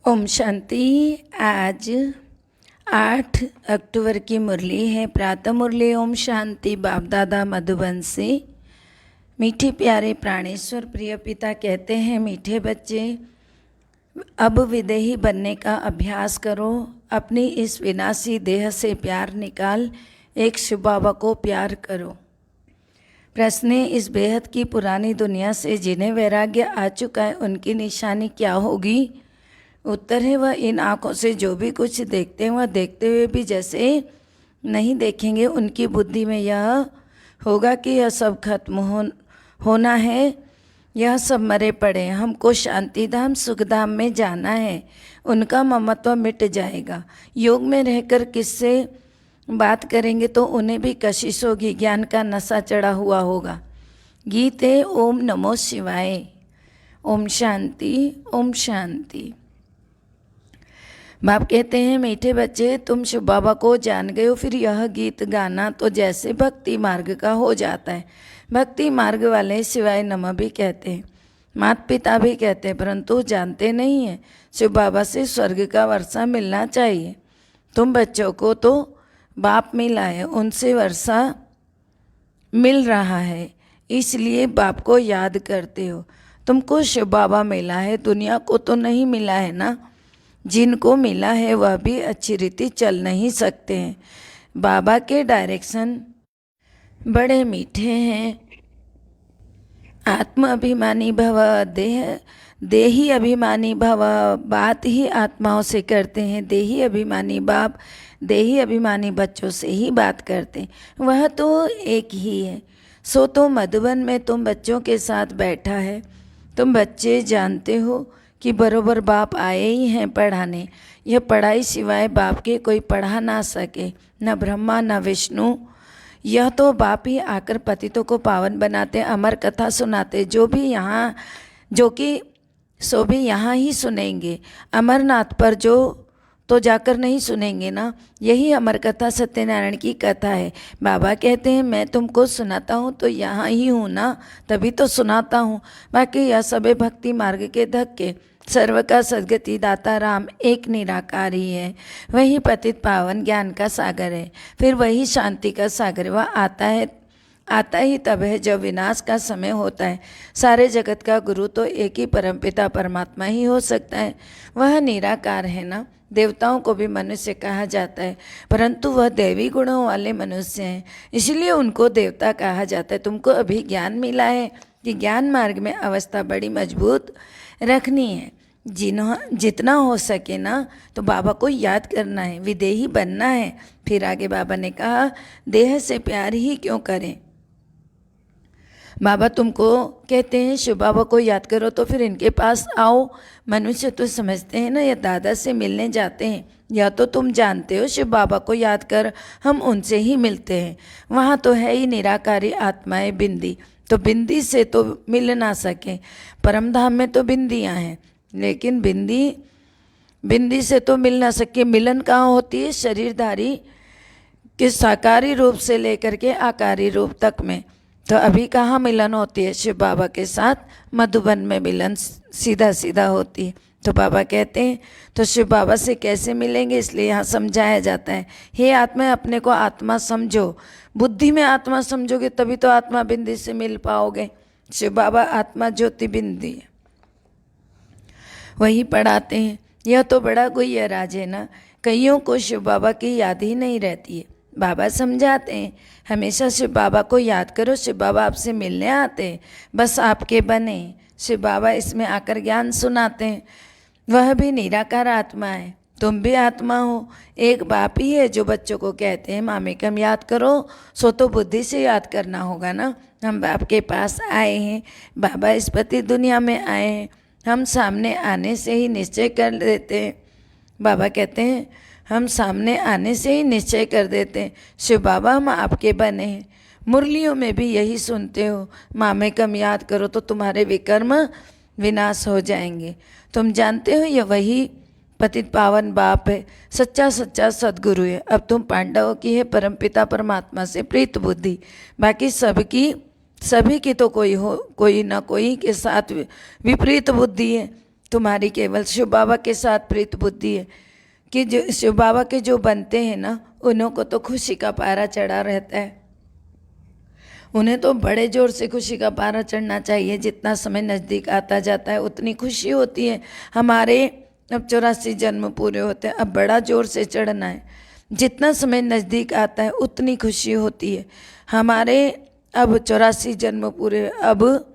ओम शांति। आज 8 अक्टूबर की मुरली है, प्रातः मुरली। ओम शांति। बाप दादा मधुबन से। मीठे प्यारे प्राणेश्वर प्रिय पिता कहते हैं, मीठे बच्चे अब विदेही बनने का अभ्यास करो। अपनी इस विनाशी देह से प्यार निकाल, एक शिव बाबा को प्यार करो। प्रश्न है, इस बेहद की पुरानी दुनिया से जिन्हें वैराग्य आ चुका है उनकी निशानी क्या होगी? उत्तर है, वह इन आँखों से जो भी कुछ देखते हैं वह देखते हुए भी जैसे नहीं देखेंगे। उनकी बुद्धि में यह होगा कि यह सब खत्म होना है, यह सब मरे पड़े, हमको शांतिधाम सुखधाम में जाना है। उनका ममत्व मिट जाएगा। योग में रहकर किससे बात करेंगे तो उन्हें भी कशिश होगी, ज्ञान का नशा चढ़ा हुआ होगा। गीत है ओम नमो शिवाय। ओम शांति। ओम शांति। बाप कहते हैं, मीठे बच्चे तुम शिव बाबा को जान गए हो, फिर यह गीत गाना तो जैसे भक्ति मार्ग का हो जाता है। भक्ति मार्ग वाले शिवाय नमः भी कहते हैं, माता पिता भी कहते हैं, परंतु जानते नहीं हैं शिव बाबा से स्वर्ग का वर्षा मिलना चाहिए। तुम बच्चों को तो बाप मिला है, उनसे वर्षा मिल रहा है, इसलिए बाप को याद करते हो। तुमको शिव बाबा मिला है, दुनिया को तो नहीं मिला है ना। जिनको मिला है वह भी अच्छी रीति चल नहीं सकते हैं। बाबा के डायरेक्शन बड़े मीठे हैं। आत्म अभिमानी भव, देही अभिमानी भव। बात ही आत्माओं से करते हैं। देही अभिमानी बाप देही अभिमानी बच्चों से ही बात करते हैं, वह तो एक ही है। सो तो मधुबन में तुम बच्चों के साथ बैठा है। तुम बच्चे जानते हो कि बरोबर बाप आए ही हैं पढ़ाने। यह पढ़ाई सिवाय बाप के कोई पढ़ा ना सके, न ब्रह्मा न विष्णु। यह तो बाप ही आकर पतितों को पावन बनाते, अमर कथा सुनाते। जो कि सो भी यहाँ ही सुनेंगे। अमरनाथ पर जो तो जाकर नहीं सुनेंगे ना। यही अमर कथा सत्यनारायण की कथा है। बाबा कहते हैं, मैं तुमको सुनाता हूँ तो यहाँ ही हूँ ना, तभी तो सुनाता हूँ। बाकी यह सब भक्ति मार्ग के धक्के। सर्व का सद्गति दाता राम एक निराकार ही है। वही पतित पावन ज्ञान का सागर है, फिर वही शांति का सागर। वह आता ही तब है जब विनाश का समय होता है। सारे जगत का गुरु तो एक ही परमपिता परमात्मा ही हो सकता है। वह निराकार है ना। देवताओं को भी मनुष्य कहा जाता है, परंतु वह दैवी गुणों वाले मनुष्य हैं, इसलिए उनको देवता कहा जाता है। तुमको अभी ज्ञान मिला है कि ज्ञान मार्ग में अवस्था बड़ी मजबूत रखनी है। जितना हो सके ना तो बाबा को याद करना है, विदेही बनना है। फिर आगे बाबा ने कहा, देह से प्यार ही क्यों करें। बाबा तुमको कहते हैं शिव बाबा को याद करो तो फिर इनके पास आओ। मनुष्य तो समझते हैं ना ये दादा से मिलने जाते हैं, या तो तुम जानते हो शिव बाबा को याद कर हम उनसे ही मिलते हैं। वहाँ तो है ही निराकारी आत्माएं बिंदी, तो बिंदी से तो मिल ना सके। परमधाम में तो बिंदियाँ हैं, लेकिन बिंदी से तो मिल ना सके। मिलन कहाँ होती है? शरीरधारी के साकारी रूप से लेकर के आकारी रूप तक में। तो अभी कहाँ मिलन होती है? शिव बाबा के साथ मधुबन में मिलन सीधा सीधा होती है। तो बाबा कहते हैं, तो शिव बाबा से कैसे मिलेंगे, इसलिए यहाँ समझाया जाता है, हे आत्मा अपने को आत्मा समझो। बुद्धि में आत्मा समझोगे तभी तो आत्मा बिंदी से मिल पाओगे। शिव बाबा आत्मा ज्योति बिंदी है, वही पढ़ाते हैं। यह तो बड़ा गुह्य राज है ना। कईयों को शिव बाबा की याद ही नहीं रहती है। बाबा समझाते हैं, हमेशा शिव बाबा को याद करो। शिव बाबा आपसे मिलने आते हैं, बस आपके बने। शिव बाबा इसमें आकर ज्ञान सुनाते हैं। वह भी निराकार आत्मा है, तुम भी आत्मा हो। एक बाप ही है जो बच्चों को कहते हैं, मामी कम याद करो। सो तो बुद्धि से याद करना होगा ना। हम बाप के पास आए हैं, बाबा इस पति दुनिया में आए हैं। हम सामने आने से ही निश्चय कर देते हैं। बाबा कहते हैं, हम सामने आने से ही निश्चय कर देते हैं, शिव बाबा हम आपके बने हैं। मुरलियों में भी यही सुनते हो, मामे कम याद करो तो तुम्हारे विकर्म विनाश हो जाएंगे। तुम जानते हो ये वही पतित पावन बाप है, सच्चा सद्गुरु है। अब तुम पांडवों की है परमपिता परमात्मा से प्रीत बुद्धि। बाकी सभी की तो कोई ना कोई के साथ विपरीत बुद्धि है। तुम्हारी केवल शिव बाबा के साथ प्रीत बुद्धि है कि जो शिव बाबा के जो बनते हैं ना, उन्हों को तो खुशी का पारा चढ़ा रहता है। उन्हें तो बड़े जोर से खुशी का पारा चढ़ना चाहिए। जितना समय नज़दीक आता जाता है उतनी खुशी होती है। हमारे अब 84 जन्म पूरे होते हैं, अब बड़ा जोर से चढ़ना है। जितना समय नज़दीक आता है उतनी खुशी होती है। हमारे अब 84 जन्म पूरे, अब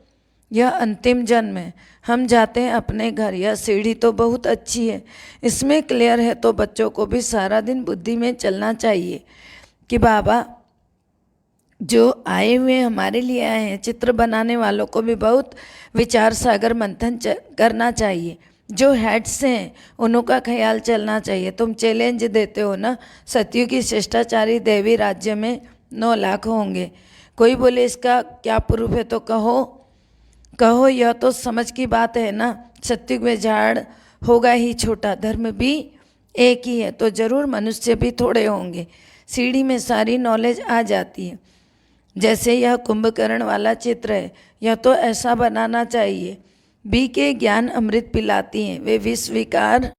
यह अंतिम जन्म है। हम जाते हैं अपने घर। यह सीढ़ी तो बहुत अच्छी है, इसमें क्लियर है तो बच्चों को भी सारा दिन बुद्धि में चलना चाहिए कि बाबा जो आए हुए हमारे लिए आए हैं। चित्र बनाने वालों को भी बहुत विचार सागर मंथन करना चाहिए। जो हेड्स हैं उन्हों का ख्याल चलना चाहिए। तुम चैलेंज देते हो ना, सतयुग की शिष्टाचारी देवी राज्य में 9 लाख होंगे। कोई बोले इसका क्या प्रूफ है, तो कहो यह तो समझ की बात है ना। सतयुग में झाड़ होगा ही छोटा, धर्म भी एक ही है, तो जरूर मनुष्य भी थोड़े होंगे। सीढ़ी में सारी नॉलेज आ जाती है। जैसे यह कुंभकर्ण वाला चित्र है, यह तो ऐसा बनाना चाहिए। बी के ज्ञान अमृत पिलाती हैं, वे विष विकार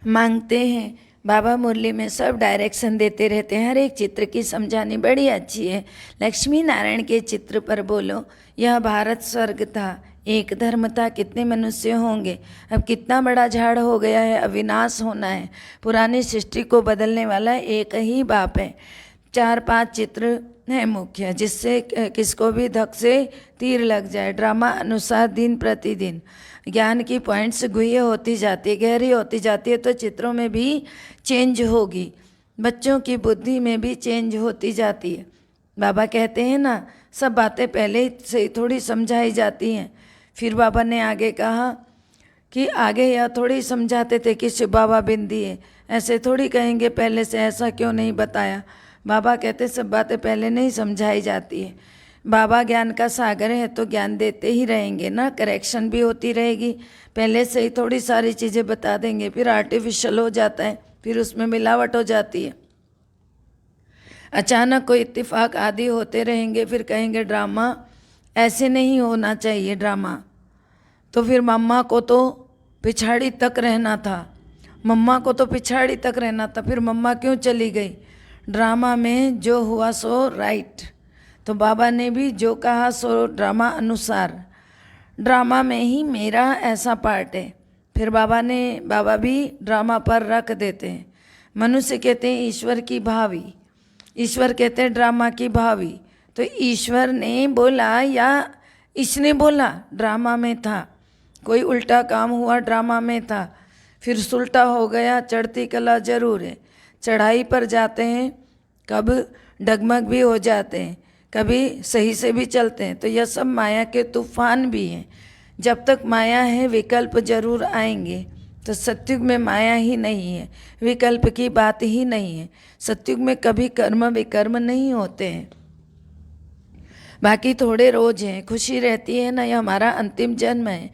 मांगते हैं। बाबा मुरली में सब डायरेक्शन देते रहते हैं। हर एक चित्र की समझानी बड़ी अच्छी है। लक्ष्मी नारायण के चित्र पर बोलो, यह भारत स्वर्ग था, एक धर्म था, कितने मनुष्य होंगे, अब कितना बड़ा झाड़ हो गया है, अविनाश होना है। पुरानी सृष्टि को बदलने वाला एक ही बाप है। 4-5 चित्र है मुख्य, जिससे किसको भी धक से तीर लग जाए। ड्रामा अनुसार दिन प्रतिदिन ज्ञान की पॉइंट्स गुह्य होती जाती है, गहरी होती जाती है, तो चित्रों में भी चेंज होगी, बच्चों की बुद्धि में भी चेंज होती जाती है। बाबा कहते हैं ना, सब बातें पहले से थोड़ी समझाई जाती हैं। फिर बाबा ने आगे कहा कि आगे यह थोड़ी समझाते थे कि शिव बाबा बिंदी है, ऐसे थोड़ी कहेंगे पहले से, ऐसा क्यों नहीं बताया। बाबा कहते सब बातें पहले नहीं समझाई जाती है। बाबा ज्ञान का सागर है तो ज्ञान देते ही रहेंगे ना, करेक्शन भी होती रहेगी। पहले से ही थोड़ी सारी चीज़ें बता देंगे, फिर आर्टिफिशियल हो जाता है, फिर उसमें मिलावट हो जाती है। अचानक कोई इत्तेफाक आदि होते रहेंगे, फिर कहेंगे ड्रामा ऐसे नहीं होना चाहिए। ड्रामा तो फिर मम्मा को तो पिछाड़ी तक रहना था, मम्मा को तो पिछाड़ी तक रहना था, फिर मम्मा क्यों चली गई। ड्रामा में जो हुआ सो राइट, तो बाबा ने भी जो कहा सो ड्रामा अनुसार। ड्रामा में ही मेरा ऐसा पार्ट है। फिर बाबा भी ड्रामा पर रख देते हैं। मनुष्य कहते हैं ईश्वर की भावी, ईश्वर कहते हैं ड्रामा की भावी। तो ईश्वर ने बोला या इसने बोला, ड्रामा में था। कोई उल्टा काम हुआ, ड्रामा में था, फिर सुलटा हो गया। चढ़ती कला जरूर है, चढ़ाई पर जाते हैं, कब डगमग भी हो जाते हैं, कभी सही से भी चलते हैं। तो यह सब माया के तूफान भी हैं। जब तक माया है विकल्प जरूर आएंगे। तो सतयुग में माया ही नहीं है, विकल्प की बात ही नहीं है। सतयुग में कभी कर्म विकर्म नहीं होते हैं। बाकी थोड़े रोज हैं, खुशी रहती है ना, यह हमारा अंतिम जन्म है।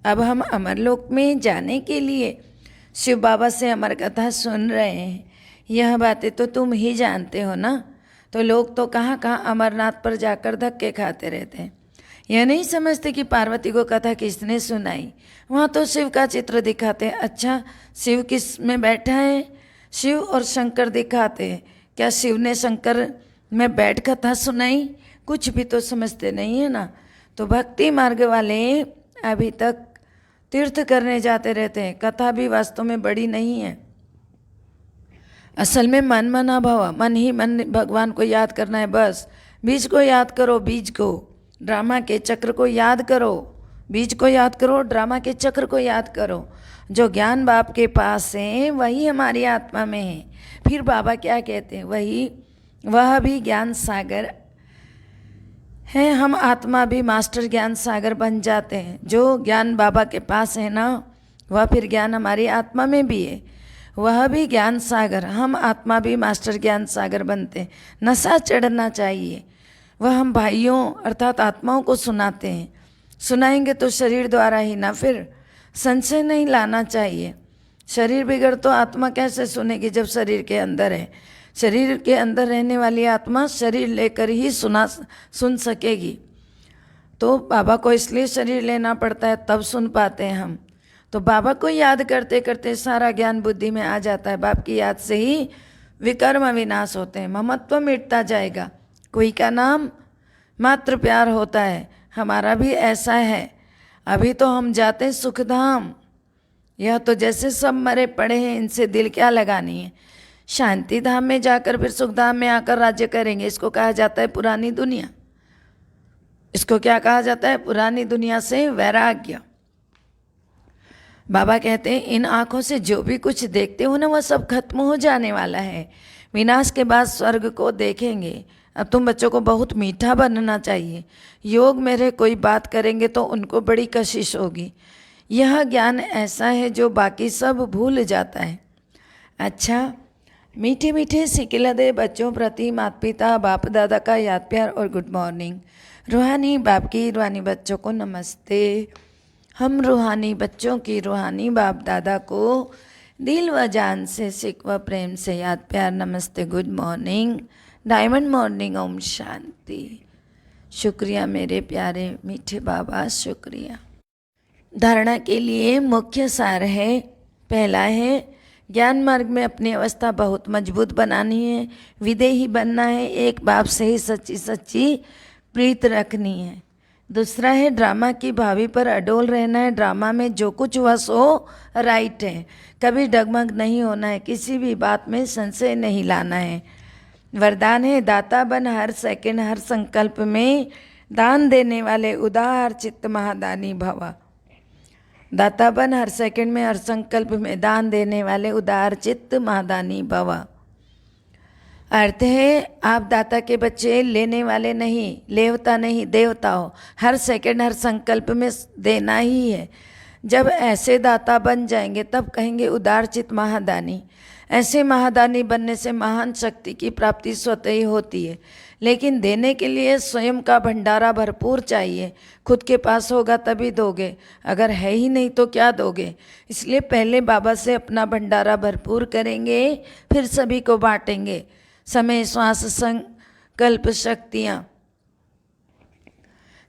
अब हम अमरलोक में जाने के लिए शिव बाबा से अमर कथा सुन रहे हैं। यह बातें तो तुम ही जानते हो ना। तो लोग तो कहाँ कहाँ अमरनाथ पर जाकर धक्के खाते रहते हैं। यह नहीं समझते कि पार्वती को कथा किसने सुनाई। वहाँ तो शिव का चित्र दिखाते हैं। अच्छा, शिव किस में बैठा है, शिव और शंकर दिखाते हैं। क्या शिव ने शंकर में बैठ कथा सुनाई? कुछ भी तो समझते नहीं है ना। तो भक्ति मार्ग वाले अभी तक तीर्थ करने जाते रहते हैं, कथा भी वास्तव में बड़ी नहीं है। असल में मन मना भव, मन ही मन भगवान को याद करना है बस। बीज को याद करो, बीज को, ड्रामा के चक्र को याद करो, बीज को याद करो, ड्रामा के चक्र को याद करो। जो ज्ञान बाप के पास है वही हमारी आत्मा में है। फिर बाबा क्या कहते हैं, वह भी ज्ञान सागर है। हम आत्मा भी मास्टर ज्ञान सागर बन जाते हैं। जो ज्ञान बाबा के पास है ना, वह फिर ज्ञान हमारी आत्मा में भी है। वह भी ज्ञान सागर, हम आत्मा भी मास्टर ज्ञान सागर बनते हैं। नशा चढ़ना चाहिए। वह हम भाइयों अर्थात आत्माओं को सुनाते हैं। सुनाएंगे तो शरीर द्वारा ही ना, फिर संशय नहीं लाना चाहिए। शरीर बिगड़ तो आत्मा कैसे सुनेगी जब शरीर के अंदर है। शरीर के अंदर रहने वाली आत्मा शरीर लेकर ही सुन सकेगी। तो बाबा को इसलिए शरीर लेना पड़ता है, तब सुन पाते हैं हम। तो बाबा को याद करते करते सारा ज्ञान बुद्धि में आ जाता है। बाप की याद से ही विकर्म विनाश होते हैं, ममत्व मिटता जाएगा। कोई का नाम मात्र प्यार होता है, हमारा भी ऐसा है। अभी तो हम जाते हैं सुखधाम, यह तो जैसे सब मरे पड़े हैं, इनसे दिल क्या लगानी है। शांति धाम में जाकर फिर सुखधाम में आकर राज्य करेंगे। इसको कहा जाता है पुरानी दुनिया। इसको क्या कहा जाता है? पुरानी दुनिया से वैराग्य। बाबा कहते हैं इन आँखों से जो भी कुछ देखते हो ना, वह सब खत्म हो जाने वाला है। विनाश के बाद स्वर्ग को देखेंगे। अब तुम बच्चों को बहुत मीठा बनना चाहिए। योग मेरे कोई बात करेंगे तो उनको बड़ी कशिश होगी। यह ज्ञान ऐसा है जो बाकी सब भूल जाता है। अच्छा, मीठे मीठे सिकिलदे बच्चों प्रति माता पिता बाप दादा का याद प्यार और गुड मॉर्निंग। रूहानी बाप की रूहानी बच्चों को नमस्ते। हम रूहानी बच्चों की रूहानी बाप दादा को दिल व जान से सिक व प्रेम से याद प्यार नमस्ते, good morning, diamond morning, Om Shanti. शुक्रिया मेरे प्यारे मीठे बाबा, शुक्रिया। धारणा के लिए मुख्य सार है, पहला है ज्ञान मार्ग में अपनी अवस्था बहुत मजबूत बनानी है, विदेही बनना है, एक बाप से ही सच्ची सच्ची प्रीत रखनी है। दूसरा है ड्रामा की भावी पर अडोल रहना है। ड्रामा में जो कुछ हुआ सो राइट है, कभी डगमग नहीं होना है, किसी भी बात में संशय नहीं लाना है। वरदान है दाता बन हर सेकंड हर संकल्प में, दान देने वाले उदार चित्त महादानी भव। दाता बन हर सेकंड में हर संकल्प में, दान देने वाले उदार चित्त महादानी भव। अर्थ है आप दाता के बच्चे, लेने वाले नहीं, लेवता नहीं, देवता हो। हर सेकंड हर संकल्प में देना ही है। जब ऐसे दाता बन जाएंगे तब कहेंगे उदार चित्त महादानी। ऐसे महादानी बनने से महान शक्ति की प्राप्ति स्वतः ही होती है, लेकिन देने के लिए स्वयं का भंडारा भरपूर चाहिए। खुद के पास होगा तभी दोगे, अगर है ही नहीं तो क्या दोगे। इसलिए पहले बाबा से अपना भंडारा भरपूर करेंगे, फिर सभी को बांटेंगे। समय श्वास संकल्प शक्तियाँ,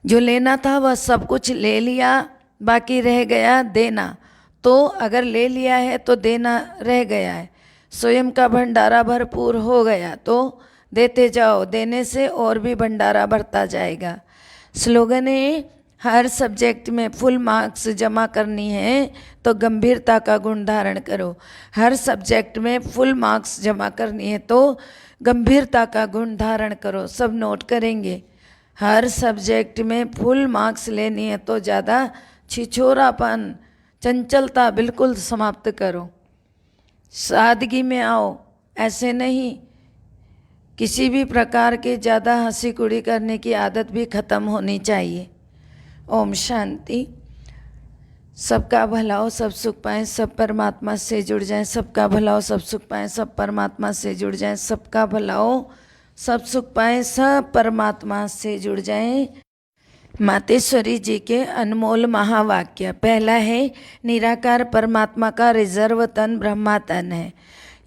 जो लेना था वह सब कुछ ले लिया, बाकी रह गया देना। तो अगर ले लिया है तो देना रह गया है, स्वयं का भंडारा भरपूर हो गया तो देते जाओ, देने से और भी भंडारा बढ़ता जाएगा। स्लोगन है हर सब्जेक्ट में फुल मार्क्स जमा करनी है तो गंभीरता का गुण धारण करो। हर सब्जेक्ट में फुल मार्क्स जमा करनी है तो गंभीरता का गुण धारण करो। सब नोट करेंगे। हर सब्जेक्ट में फुल मार्क्स लेनी है तो ज़्यादा छिछोरापन, चंचलता बिल्कुल समाप्त करो। सादगी में आओ, ऐसे नहीं। किसी भी प्रकार के ज़्यादा हंसी कुड़ी करने की आदत भी खत्म होनी चाहिए। ओम शांति। सबका भला हो, सब सुख पाएं, सब परमात्मा से जुड़ जाएं। सबका भला हो, सब सुख पाएं, सब परमात्मा से जुड़ जाएं। सबका भला हो, सब सुख पाएं, सब परमात्मा से जुड़ जाएं। मातेश्वरी जी के अनमोल महावाक्य। पहला है निराकार परमात्मा का रिजर्व तन ब्रह्मा तन है।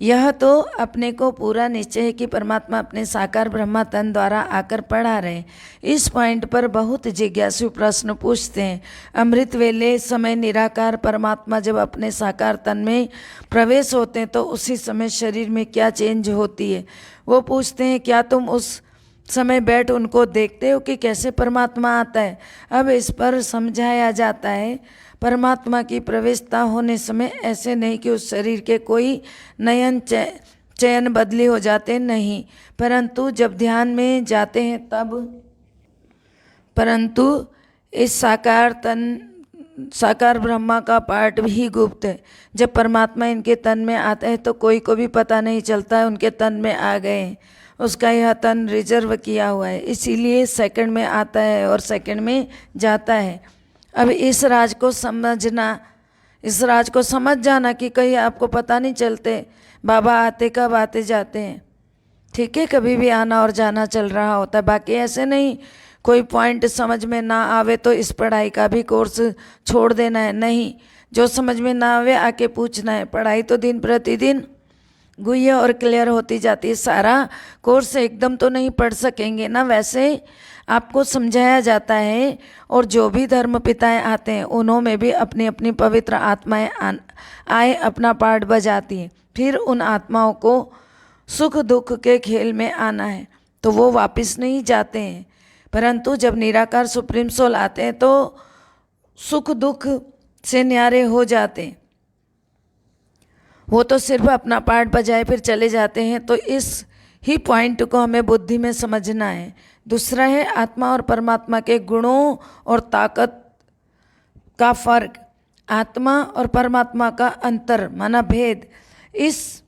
यह तो अपने को पूरा निश्चय है कि परमात्मा अपने साकार ब्रह्मा तन द्वारा आकर पढ़ा रहे। इस पॉइंट पर बहुत जिज्ञासु प्रश्न पूछते हैं। अमृत वेले समय निराकार परमात्मा जब अपने साकार तन में प्रवेश होते हैं तो उसी समय शरीर में क्या चेंज होती है। वो पूछते हैं क्या तुम उस समय बैठ उनको देखते हो कि कैसे परमात्मा आता है। अब इस पर समझाया जाता है परमात्मा की प्रवेशता होने समय ऐसे नहीं कि उस शरीर के कोई नयन चयन बदली हो जाते, नहीं, परंतु जब ध्यान में जाते हैं तब, परंतु इस साकार ब्रह्मा का पार्ट भी गुप्त है। जब परमात्मा इनके तन में आता है तो कोई को भी पता नहीं चलता है उनके तन में आ गए हैं। उसका यह तन रिजर्व किया हुआ है, इसीलिए सेकंड में आता है और सेकंड में जाता है। अब इस राज को समझना, इस राज को समझ जाना कि कहीं आपको पता नहीं चलते बाबा आते कब आते जाते हैं। ठीक है, कभी भी आना और जाना चल रहा होता है। बाकी ऐसे नहीं कोई पॉइंट समझ में ना आवे तो इस पढ़ाई का भी कोर्स छोड़ देना है, नहीं। जो समझ में ना आवे आके पूछना है। पढ़ाई तो दिन प्रतिदिन गुह्य और क्लियर होती जाती है। सारा कोर्स एकदम तो नहीं पढ़ सकेंगे ना, वैसे आपको समझाया जाता है। और जो भी धर्म पिताएँ आते हैं उन्होंने भी अपनी अपनी पवित्र आत्माएं आए अपना पार्ट बजाती हैं। फिर उन आत्माओं को सुख दुख के खेल में आना है, तो वो वापस नहीं जाते हैं। परंतु जब निराकार सुप्रीम सोल आते हैं तो सुख दुख से न्यारे हो जाते हैं। वो तो सिर्फ अपना पार्ट बजाए फिर चले जाते हैं। तो इस ही पॉइंट को हमें बुद्धि में समझना है। दूसरा है आत्मा और परमात्मा के गुणों और ताकत का फर्क, आत्मा और परमात्मा का अंतर माना भेद। इस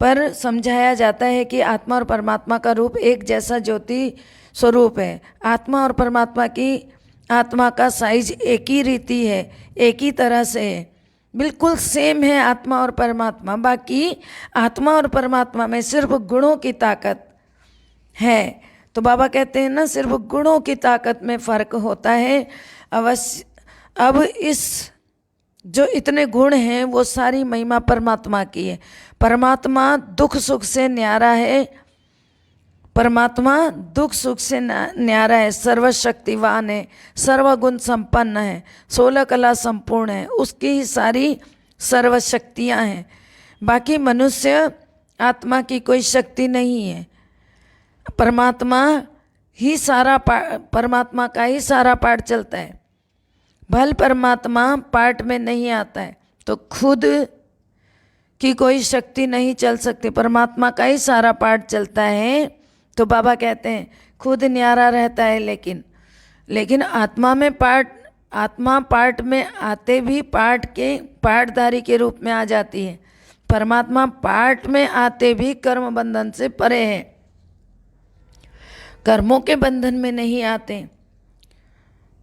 पर समझाया जाता है कि आत्मा और परमात्मा का रूप एक जैसा ज्योति स्वरूप है। आत्मा और परमात्मा की आत्मा का साइज एक ही रीति है, एक ही तरह से है, बिल्कुल सेम है आत्मा और परमात्मा। बाकी आत्मा और परमात्मा में सिर्फ गुणों की ताकत है। तो बाबा कहते हैं ना, सिर्फ गुणों की ताकत में फ़र्क होता है अवश्य। अब इस जो इतने गुण हैं वो सारी महिमा परमात्मा की है। परमात्मा दुख सुख से न्यारा है, परमात्मा दुख सुख से न्यारा है, सर्वशक्तिवान है, सर्वगुण संपन्न है, 16 कला संपूर्ण है, उसकी ही सारी सर्वशक्तियाँ हैं। बाकी मनुष्य आत्मा की कोई शक्ति नहीं है। परमात्मा का ही सारा पार्ट चलता है। भल परमात्मा पार्ट में नहीं आता है तो खुद की कोई शक्ति नहीं चल सकती, परमात्मा का ही सारा पार्ट चलता है। तो बाबा कहते हैं खुद न्यारा रहता है, लेकिन आत्मा पार्ट में आते भी पार्टधारी के रूप में आ जाती है। परमात्मा पार्ट में आते भी कर्म बंधन से परे है, कर्मों के बंधन में नहीं आते,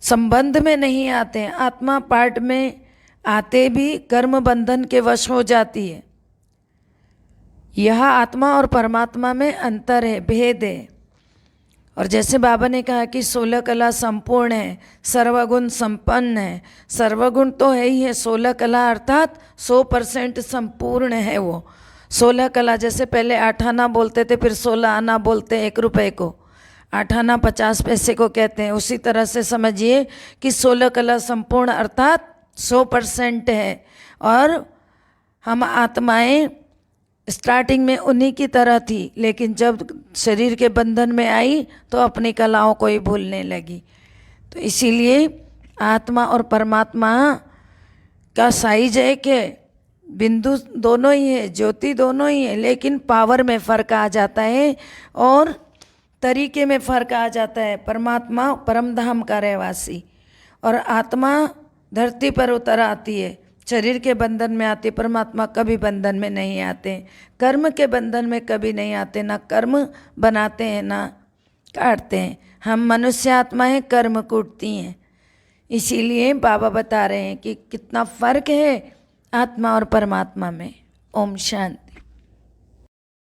संबंध में नहीं आते हैं। आत्मा पार्ट में आते भी कर्म बंधन के वश हो जाती है। यह आत्मा और परमात्मा में अंतर है, भेद है। और जैसे बाबा ने कहा कि 16 कला संपूर्ण है, सर्वगुण संपन्न है। सर्वगुण तो है ही है, 16 कला अर्थात 100% संपूर्ण है वो। 16 कला, जैसे पहले 8 आना बोलते थे, फिर 16 आना बोलते हैं 1 रुपये को, 8 आना 50 पैसे को कहते हैं। उसी तरह से समझिए कि 16 कला संपूर्ण अर्थात 100% है। और हम आत्माएं स्टार्टिंग में उन्हीं की तरह थी, लेकिन जब शरीर के बंधन में आई तो अपनी कलाओं को ही भूलने लगी। तो इसीलिए आत्मा और परमात्मा का साइज एक है, बिंदु दोनों ही है, ज्योति दोनों ही है, लेकिन पावर में फ़र्क आ जाता है और तरीके में फ़र्क आ जाता है। परमात्मा परमधाम का रहवासी और आत्मा धरती पर उतर आती है, शरीर के बंधन में आती। परमात्मा कभी बंधन में नहीं आते, कर्म के बंधन में कभी नहीं आते, ना कर्म बनाते हैं ना काटते हैं। हम मनुष्य आत्माएं कर्म कूटती हैं। इसीलिए बाबा बता रहे हैं कि कितना फ़र्क है आत्मा और परमात्मा में। ओम शांति।